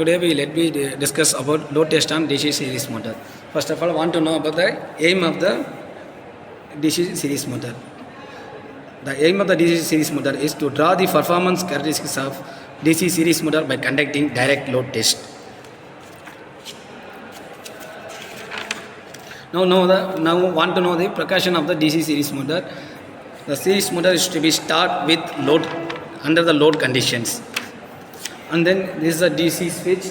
Today we let me discuss about load test on DC series motor. First of all, I want to know about the aim of the DC series motor. The aim of the DC series motor is to draw the performance characteristics of DC series motor by conducting direct load test. Now want to know the precaution of the DC series motor. The series motor is to be start with load under the load conditions. And then this is a DC switch.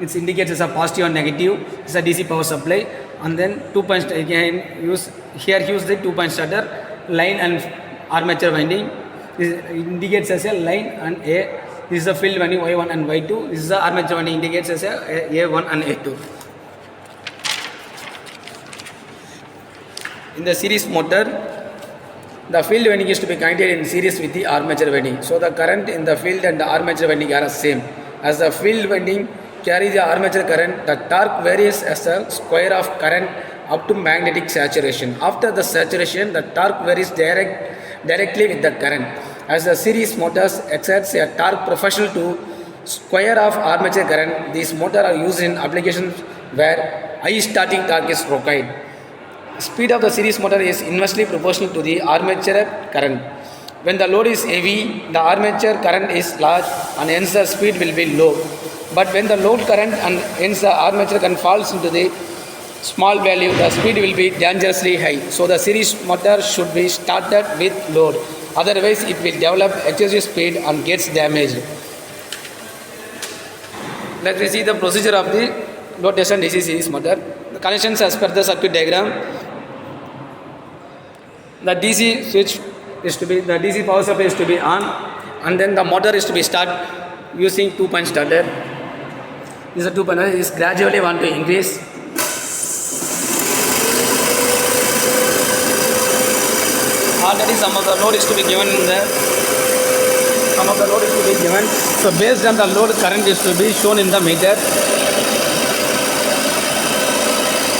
It indicates as a positive and negative. This is a DC power supply. And then 2 point again use the 2 point starter line and armature winding. This indicates as a line and A. This is the field winding Y1 and Y2. This is the armature winding indicates as a A1 and A2. In the series motor, the field winding is to be connected in series with the armature winding. So the current in the field and the armature winding are the same. As the field winding carries the armature current, the torque varies as the square of current up to magnetic saturation. After the saturation, the torque varies directly with the current. As the series motors exerts a torque proportional to square of armature current, these motors are used in applications where high starting torque is required. Speed of the series motor is inversely proportional to the armature current. When the load is heavy, the armature current is large and hence the speed will be low. But when the load current and hence the armature current falls into the small value, the speed will be dangerously high. So the series motor should be started with load. Otherwise, it will develop excessive speed and gets damaged. Let us see the procedure of the load test and DC series motor. The connections as per the circuit diagram. The DC switch is to be, the DC power supply is to be on, and then the motor is to be start using 2 point starter. This is a 2 point starter. This gradually want to increase. Already some of the load is to be given in there. Some of the load is to be given. So based on the load, current is to be shown in the meter.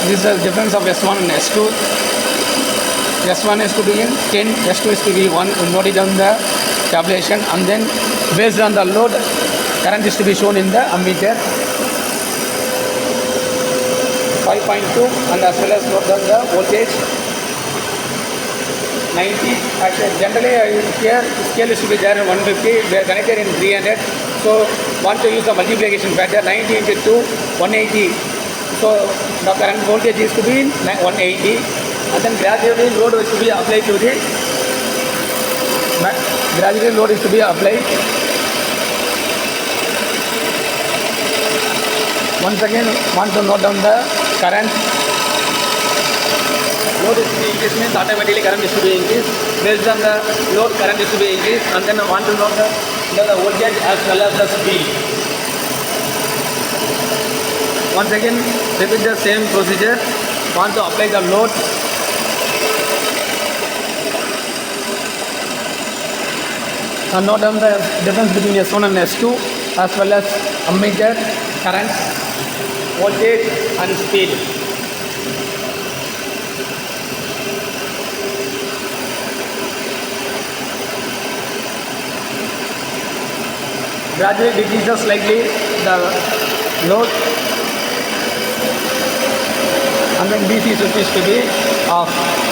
This is the difference of S1 and S2. S1 is to be in 10, S2 is to be 1, note it on the tabulation, and then based on the load, current is to be shown in the ammeter. 5.2 and as well as note down the voltage. 90, actually generally here scale is to be there in 150, we are connected in 300, so want to use the multiplication factor 90 into 2, 180. So the current voltage is to be 180. And then gradually load is to be applied to the Once again, want to note down the current. Load is to be increased means automatically current is to be increased. Based on the load, current is to be increased, and then want to note the voltage as well as the speed. Once again, repeat the same procedure. Want to apply the load. And note down the difference between S1 and S2 as well as ammeter, current, voltage and speed. Gradually decreases slightly the load, and then DC switch is to be off.